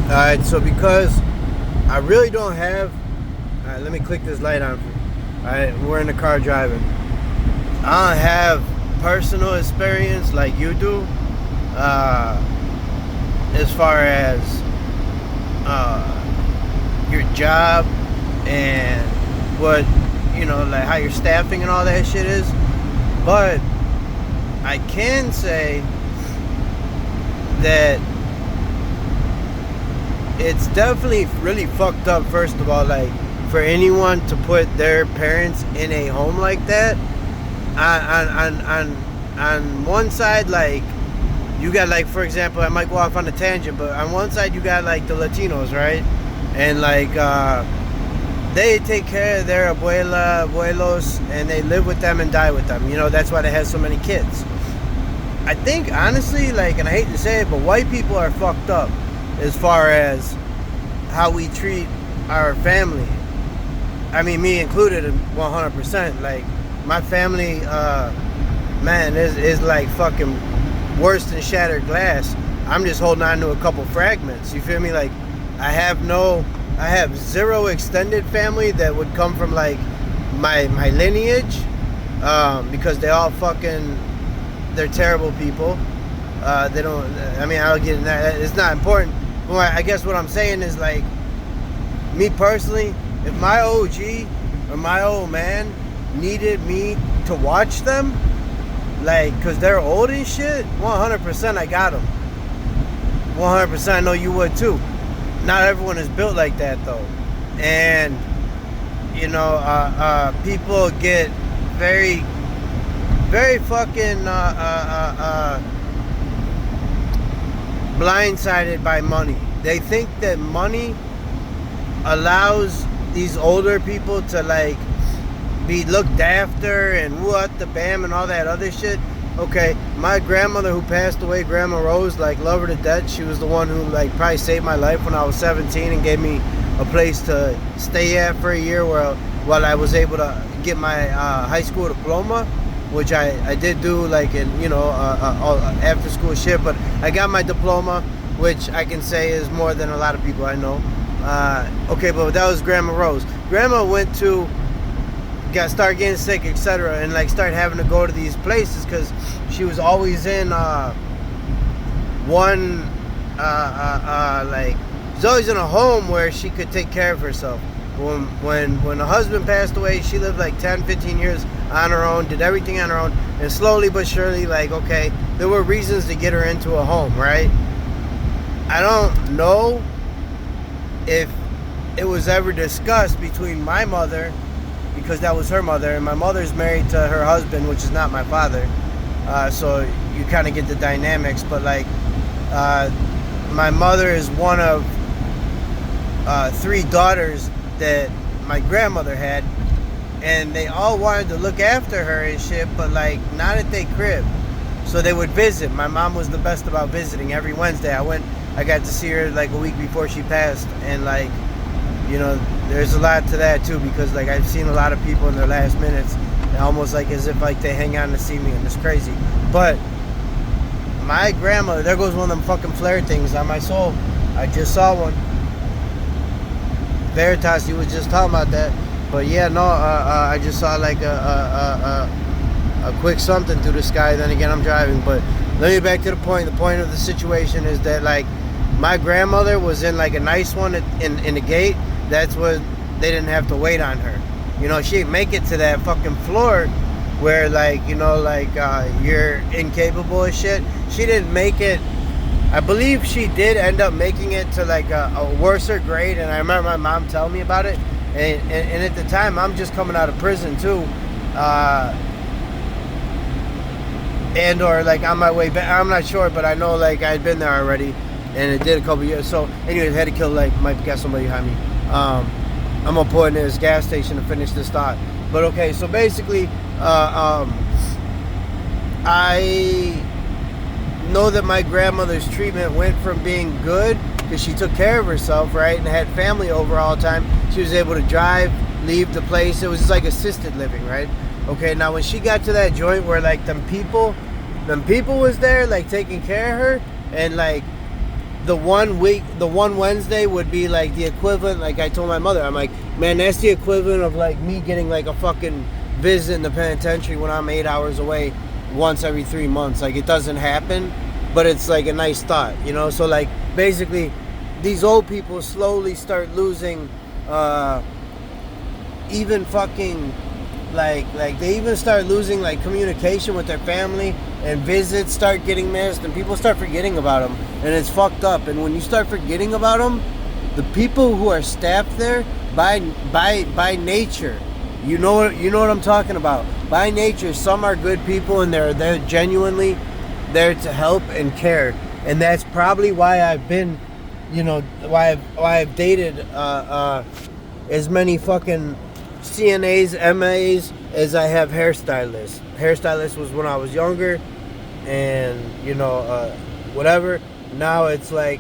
Alright, so because I really don't have. Alright, let me click this light on. Alright, we're in the car driving. I don't have personal experience like you do, as far as your job and what, like how your staffing and all that shit is. But I can say that it's definitely really fucked up, first of all, like for anyone to put their parents in a home like that. On one side, like you got, like, for example, I might go off on a tangent, but on one side you got like the Latinos, right? And like they take care of their abuelos, and they live with them and die with them. That's why they have so many kids. I think, honestly, like, and I hate to say it, but white people are fucked up as far as how we treat our family. I mean, me included, 100%. Like, my family, man, is like fucking worse than shattered glass. I'm just holding on to a couple fragments. You feel me? Like, I have zero extended family that would come from like my lineage, because they all fucking, they're terrible people. They don't. I mean, I'll get in that. It's not important. But I guess what I'm saying is, like, me personally, if my OG or my old man needed me to watch them, like, cause they're old and shit, 100% I got them. 100%. I know you would too. Not everyone is built like that though, and people get very, very fucking blindsided by money. They think that money allows these older people to like be looked after and what the bam and all that other shit. Okay, my grandmother who passed away, Grandma Rose, like, love her to death. She was the one who like probably saved my life when I was 17 and gave me a place to stay at for a year while I was able to get my high school diploma, which I did do, like, in after school shit. But I got my diploma, which I can say is more than a lot of people I know. Okay, but that was Grandma Rose. Grandma started getting sick, etc., and like started having to go to these places because she was always in she's always in a home where she could take care of herself. When the husband passed away, she lived like 10-15 years on her own, did everything on her own, and slowly but surely, like, okay, there were reasons to get her into a home, right? I don't know if it was ever discussed between my mother, because that was her mother, and my mother's married to her husband, which is not my father, so you kind of get the dynamics. But like, my mother is one of 3 daughters that my grandmother had, and they all wanted to look after her and shit, but like not at their crib. So they would visit. My mom was the best about visiting. Every Wednesday I got to see her like a week before she passed, and like, there's a lot to that too, because like I've seen a lot of people in their last minutes, almost like as if like they hang on to see me, and it's crazy. But my grandmother, there goes one of them fucking flare things on my soul. I just saw one. Veritas, you was just talking about that, but yeah, no, I just saw like a quick something through the sky. Then again, I'm driving, but let me get back to the point. The point of the situation is that like my grandmother was in like a nice one in the gate. That's what they didn't have to wait on her. She didn't make it to that fucking floor where like, you're incapable of shit. She didn't make it. I believe she did end up making it to like a worser grade, and I remember my mom telling me about it. And at the time, I'm just coming out of prison too, and or like on my way back. I'm not sure, but I know like I'd been there already, and it did a couple years. So anyways, I had to kill, like, might got somebody behind me. I'm gonna pull in this gas station to finish this thought. But okay, so basically, I know that my grandmother's treatment went from being good because she took care of herself, right, and had family over all the time. She was able to drive, leave the place. It was just like assisted living, right? Okay, now when she got to that joint where like them people was there, like taking care of her, and like the 1 week, the one Wednesday would be like the equivalent. Like I told my mother, I'm like, man, that's the equivalent of like me getting like a fucking visit in the penitentiary when I'm 8 hours away once every 3 months. Like it doesn't happen, but it's like a nice thought, you know. So like basically, these old people slowly start losing, even fucking. Like they even start losing like communication with their family, and visits start getting missed, and people start forgetting about them, and it's fucked up. And when you start forgetting about them, the people who are staffed there by nature, you know what I'm talking about. By nature, some are good people, and they're genuinely there to help and care, and that's probably why I've been, you know, why I've dated as many fucking CNAs, MAs as I have hairstylists. Hairstylist was when I was younger, and you know, whatever. Now it's like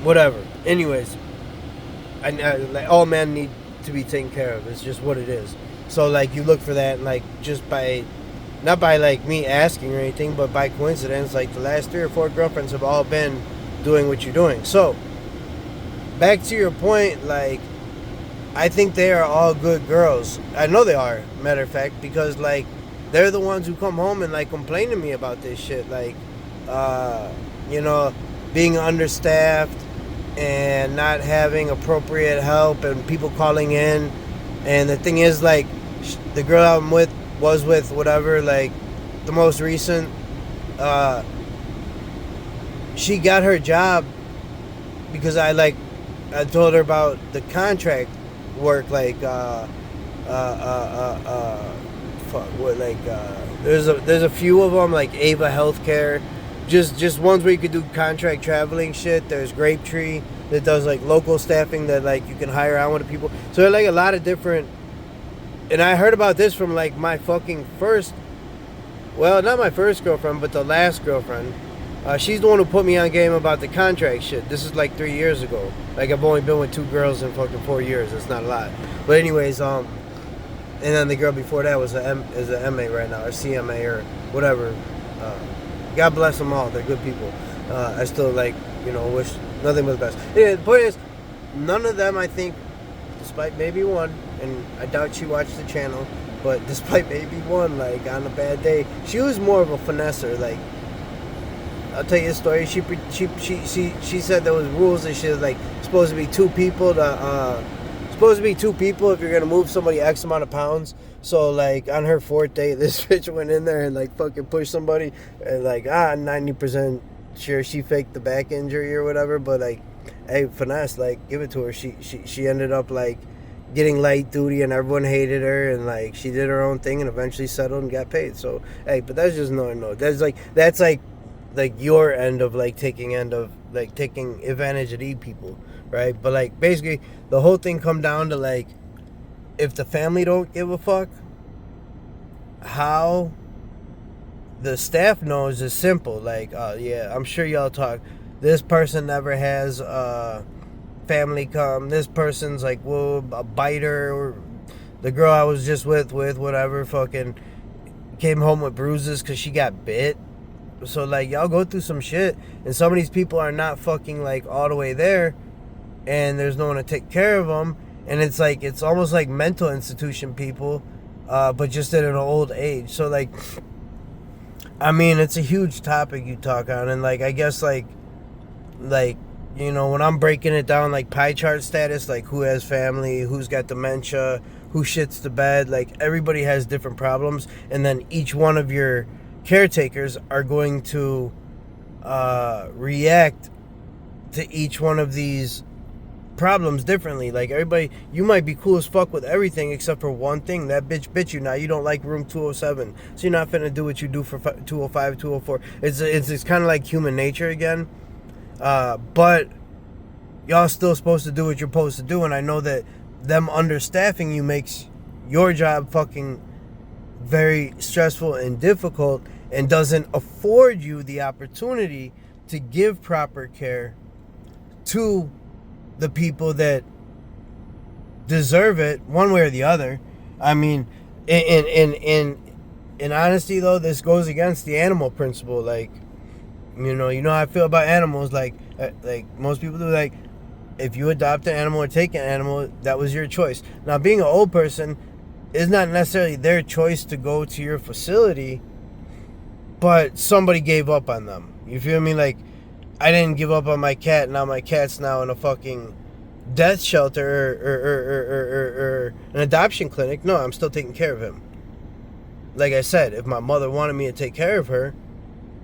whatever. Anyways, like, all men need to be taken care of. It's just what it is. So like you look for that, and like just by, not by like me asking or anything, but by coincidence, like the last 3 or 4 girlfriends have all been doing what you're doing. So back to your point, like, I think they are all good girls. I know they are, matter of fact, because like they're the ones who come home and like complain to me about this shit, like you know, being understaffed and not having appropriate help and people calling in. And the thing is, like, the girl I'm with, was with, whatever, like the most recent, she got her job because I told her about the contract work, like there's a few of them, like Ava Healthcare, just ones where you could do contract traveling shit. There's Grapetree that does like local staffing that like you can hire out with people. So there are like a lot of different, and I heard about this from like my fucking first, well, not my first girlfriend, but the last girlfriend. She's the one who put me on game about the contract shit. This is like 3 years ago. Like I've only been with 2 girls in fucking 4 years. It's not a lot. But anyways, and then the girl before that was a MA right now, or CMA or whatever. God bless them all. They're good people. I still like, you know, wish nothing but the best. Yeah, the point is, none of them, I think, despite maybe one, and I doubt she watched the channel, but despite maybe one, like on a bad day, she was more of a finesser. Like, I'll tell you a story. She said there was rules and shit, like supposed to be 2 people if you're gonna move somebody X amount of pounds. So like on her 4th date, this bitch went in there and like fucking pushed somebody, and like 90% sure she faked the back injury or whatever, but like, hey, finesse, like give it to her. She ended up like getting light duty, and everyone hated her, and like she did her own thing and eventually settled and got paid. So hey, but that's just no. That's like your end of like taking advantage of these people, right? But like basically the whole thing come down to like, if the family don't give a fuck, how the staff knows is simple. Like, yeah, I'm sure y'all talk, this person never has family come, this person's like, well, a biter, or the girl I was just with whatever fucking came home with bruises because she got bit. So like y'all go through some shit, and some of these people are not fucking like all the way there, and there's no one to take care of them, and it's like, it's almost like mental institution people, but just at an old age. So like, I mean, it's a huge topic you talk on, and like I guess like you know, when I'm breaking it down like pie chart status, like who has family, who's got dementia, who shits the bed, like everybody has different problems, and then each one of your caretakers are going to react to each one of these problems differently. Like everybody, you might be cool as fuck with everything except for one thing. That bitch bit you. Now you don't like room 207, so you're not finna do what you do for 205, 204. It's kind of like human nature again, but y'all still supposed to do what you're supposed to do. And I know that them understaffing you makes your job fucking very stressful and difficult, and doesn't afford you the opportunity to give proper care to the people that deserve it, one way or the other. I mean, in honesty though, this goes against the animal principle. Like, You know how I feel about animals. Like most people do. Like, if you adopt an animal or take an animal, that was your choice. Now, being an old person is not necessarily their choice to go to your facility, but somebody gave up on them. You feel me? Like, I didn't give up on my cat. Now my cat's now in a fucking death shelter or an adoption clinic. No, I'm still taking care of him. Like I said, if my mother wanted me to take care of her,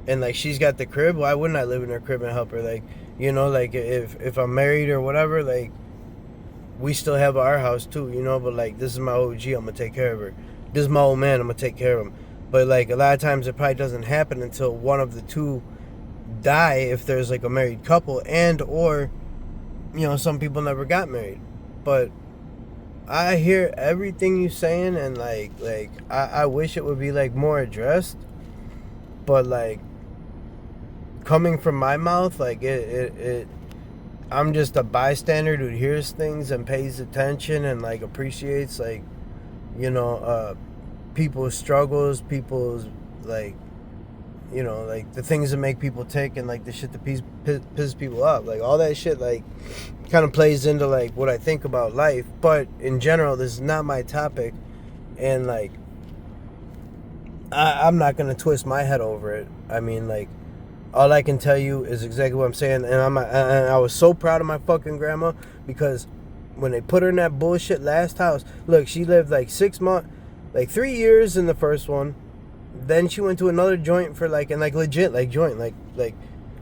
and like she's got the crib, why wouldn't I live in her crib and help her? Like, like if I'm married or whatever, like we still have our house too, but like this is my OG, I'm gonna take care of her. This is my old man, I'm gonna take care of him. But like a lot of times it probably doesn't happen until one of the two die, if there's like a married couple, and or some people never got married. But I hear everything you saying, and like I wish it would be like more addressed, but like coming from my mouth, like it I'm just a bystander who hears things and pays attention and like appreciates like people's struggles, people's like like the things that make people tick, and like the shit that piss people off, like all that shit like kind of plays into like what I think about life. But in general, this is not my topic, and like I'm not gonna twist my head over it. I mean, like, all I can tell you is exactly what I'm saying, and I was so proud of my fucking grandma, because when they put her in that bullshit last house, look, she lived like 6 months, like 3 years in the first one, then she went to another joint for like, and like legit like joint, like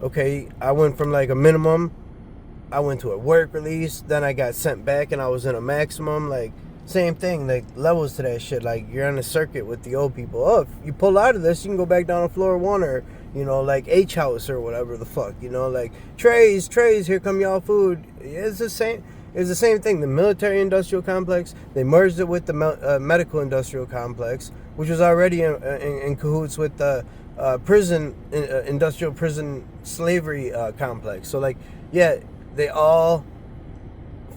okay, I went from like a minimum, I went to a work release, then I got sent back and I was in a maximum, like same thing, like levels to that shit. Like, you're on a circuit with the old people. Oh, if you pull out of this, you can go back down to floor 1, or like H house or whatever the fuck, like trays, here come y'all food. It's the same thing. The military industrial complex, they merged it with the medical industrial complex, which was already in cahoots with the prison industrial prison slavery complex. So like, yeah, they all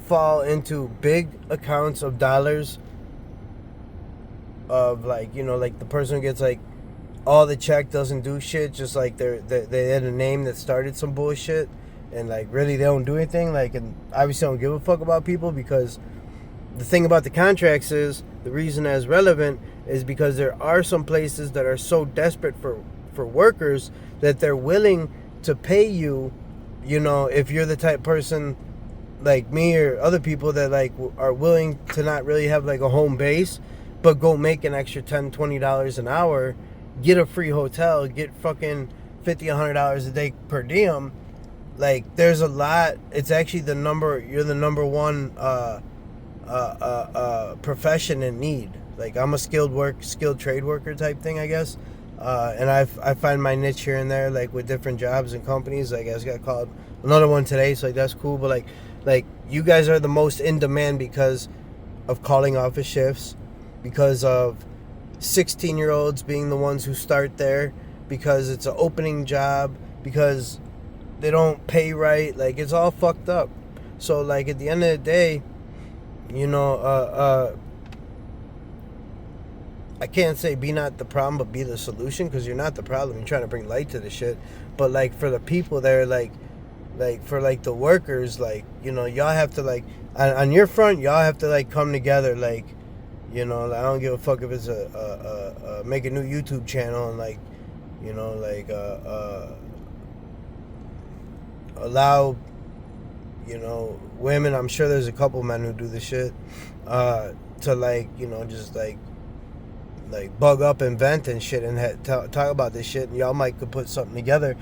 fall into big accounts of dollars of like like the person who gets like all the check doesn't do shit, just like they had a name that started some bullshit, and like really they don't do anything, like, and obviously don't give a fuck about people. Because the thing about the contracts is, the reason that's relevant is because there are some places that are so desperate for workers that they're willing to pay you, if you're the type person like me or other people that like are willing to not really have like a home base, but go make an extra $10-$20 an hour, get a free hotel, get fucking $50-$100 a day per diem. Like, there's a lot. It's actually you're the number one profession in need. Like, I'm a skilled trade worker type thing, I guess. And I find my niche here and there, like with different jobs and companies. Like, I just got called another one today, so like that's cool. But like you guys are the most in demand because of calling office shifts, because of 16-year-olds being the ones who start there, because it's an opening job, because they don't pay right. Like, it's all fucked up. So like at the end of the day, I can't say be not the problem, but be the solution, because you're not the problem. You're trying to bring light to the shit. But like for the people there, like for like the workers, like, y'all have to like on your front, y'all have to like come together. Like, I don't give a fuck if it's a make a new YouTube channel and like, allow, women. I'm sure there's a couple men who do this shit, to like, just like bug up and vent and shit, and talk about this shit, and y'all could put something together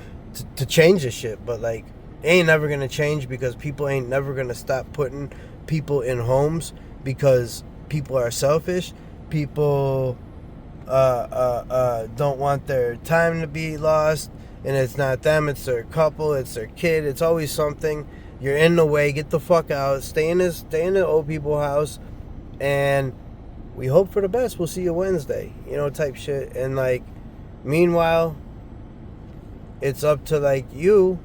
to change this shit. But like, it ain't never gonna change, because people ain't never gonna stop putting people in homes, because people are selfish. People don't want their time to be lost, and it's not them, it's their couple, it's their kid, it's always something. You're in the way, get the fuck out, stay in the old people house, and we hope for the best, we'll see you Wednesday, type shit. And like, meanwhile, it's up to like you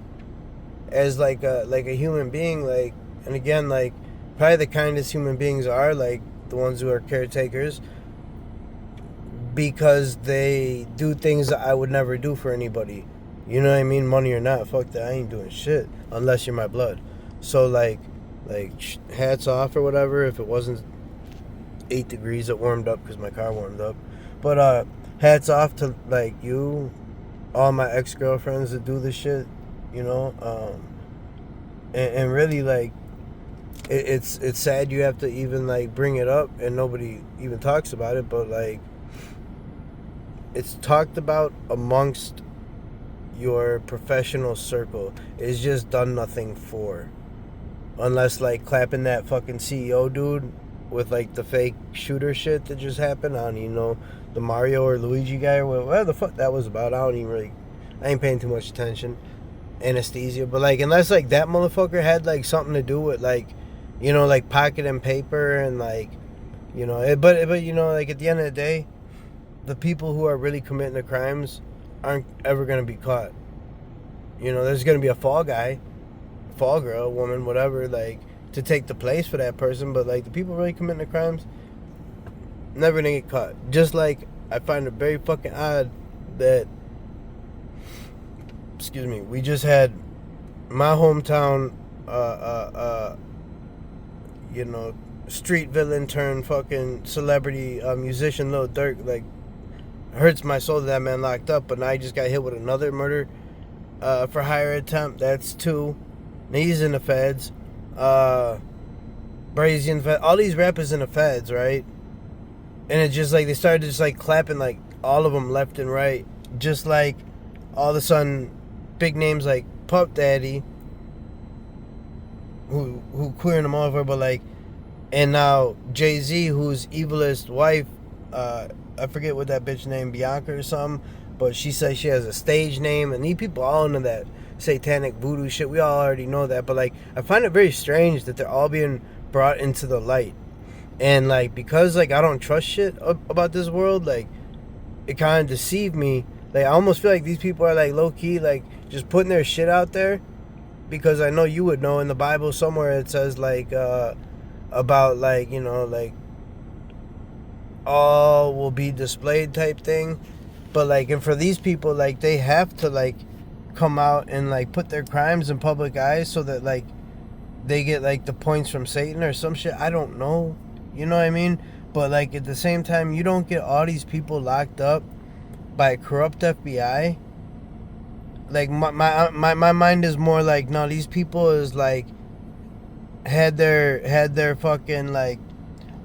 as like a human being, like, and again, like, probably the kindest human beings are like the ones who are caretakers, because they do things that I would never do for anybody. You know what I mean? Money or not, fuck that. I ain't doing shit unless you're my blood. So like hats off or whatever. If it wasn't 8 degrees, it warmed up because my car warmed up. But hats off to like you, all my ex girlfriends that do this shit. You know, and really like it's sad you have to even like bring it up and nobody even talks about it. But like it's talked about amongst your professional circle. It's just done nothing for. Unless like clapping that fucking CEO dude with like the fake shooter shit that just happened on, you know, the Mario or Luigi guy or whatever the fuck that was about. I ain't paying too much attention. Anesthesia. But like unless like that motherfucker had like something to do with like, you know, like pocketing paper and like, you know, but you know, like at the end of the day, the people who are really committing the crimes aren't ever going to be caught. You know, there's going to be a fall guy, fall girl, woman, whatever, like, to take the place for that person. But, like, the people really committing the crimes, never going to get caught. Just like I find it very fucking odd that, excuse me, we just had my hometown, you know, street villain turned fucking celebrity musician Lil Durk, like, hurts my soul that that man locked up, but now he just got hit with another murder for hire attempt. That's 2. And he's in the feds. Brazy in the feds. All these rappers in the feds, right? And it's just like they started just like clapping like all of them left and right. Just like all of a sudden big names like Puff Daddy, who queering them over, but like, and now Jay-Z, whose evilest wife, I forget what that bitch name, Bianca or something, but she says she has a stage name, and these people all into that satanic voodoo shit. We all already know that, but like I find it very strange that they're all being brought into the light, and like because like I don't trust shit about this world, like it kind of deceived me. Like I almost feel like these people are like low key like just putting their shit out there, because I know you would know in the Bible somewhere it says like about like, you know, like all will be displayed type thing. But like, and for these people, like they have to like come out and like put their crimes in public eyes so that like they get like the points from Satan or some shit. I don't know, you know what I mean? But like at the same time, you don't get all these people locked up by a corrupt FBI. Like my mind is more like, no, these people is like had their fucking like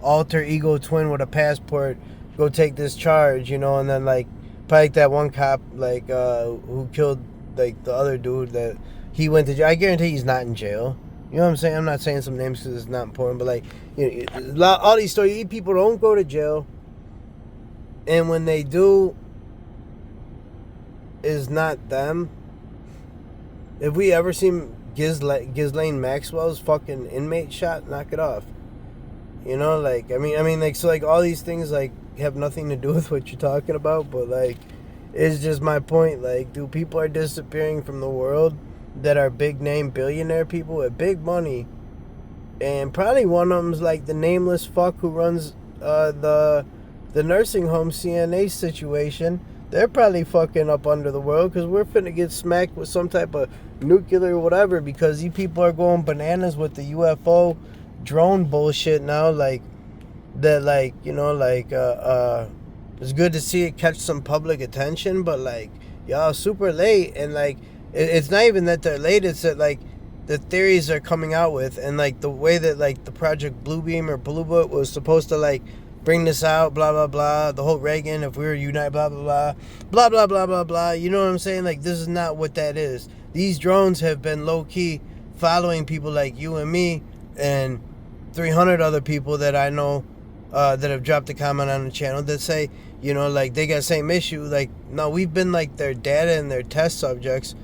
alter ego twin with a passport go take this charge, you know, and then like probably like that one cop like who killed like the other dude, that he went to jail. I guarantee he's not in jail. You know what I'm saying? I'm not saying some names because it's not important, but like, you know, all these stories, these people don't go to jail, and when they do, is not them. If we ever seen Ghislaine Maxwell's fucking inmate shot, knock it off. You know, like, I mean, like, so, like, all these things, like, have nothing to do with what you're talking about, but, like, it's just my point. Like, dude, people are disappearing from the world that are big-name billionaire people with big money, and probably one of them's, like, the nameless fuck who runs the nursing home CNA situation. They're probably fucking up under the world, because we're finna get smacked with some type of nuclear whatever, because these people are going bananas with the UFO drone bullshit now, like that, like, you know, like it's good to see it catch some public attention, but like y'all super late, and like it's not even that they're late, it's that like the theories are coming out with, and like the way that like the Project Bluebeam or Blue Book was supposed to like bring this out, blah blah blah, the whole Reagan, if we were united, blah blah blah, blah blah blah blah blah, you know what I'm saying? Like, this is not what that is. These drones have been low-key following people like you and me and 300 other people that I know that have dropped a comment on the channel that say, you know, like, they got the same issue. Like, no, we've been like their data and their test subjects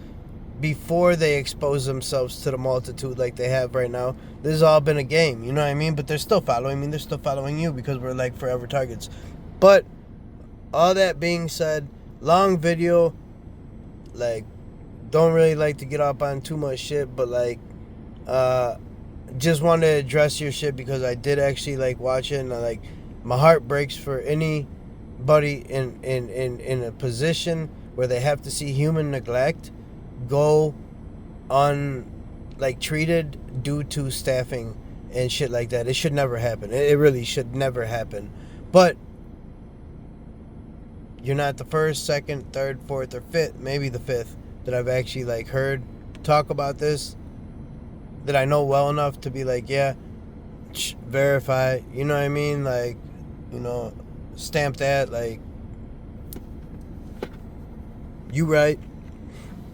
before they expose themselves to the multitude like they have right now. This has all been a game, you know what I mean? But they're still following me. They're still following you because we're like forever targets. But all that being said, long video, like, don't really like to get up on too much shit, but like just wanted to address your shit because I did actually like watch it, and I, like, my heart breaks for anybody in a position where they have to see human neglect go treated due to staffing and shit like that. It should never happen. It really should never happen. But you're not the first, second, third, fourth, or fifth, maybe the fifth, that I've actually like heard talk about this, that I know well enough to be like, yeah, verify, you know what I mean? Like, you know, stamp that, like, you right.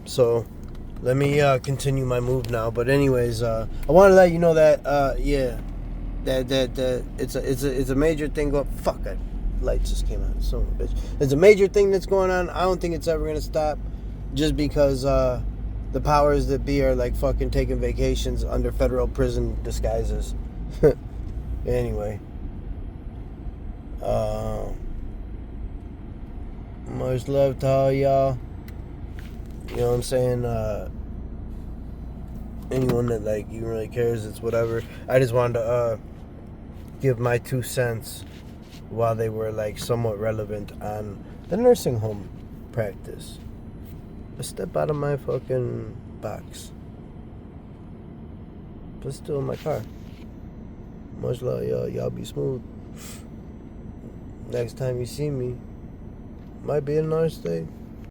So let me continue my move now. But anyways, I want to let you know that that it's a major thing going. Fuck, lights just came on. Son of a bitch. It's a major thing that's going on. I don't think it's ever gonna stop, just because the powers that be are like fucking taking vacations under federal prison disguises. Anyway, much love to all y'all. You know what I'm saying? Anyone that like even really cares, it's whatever. I just wanted to give my 2 cents while they were like somewhat relevant on the nursing home practice. Let's step out of my fucking box. But still in my car. Much love, y'all. Y'all be smooth. Next time you see me, might be a nice day.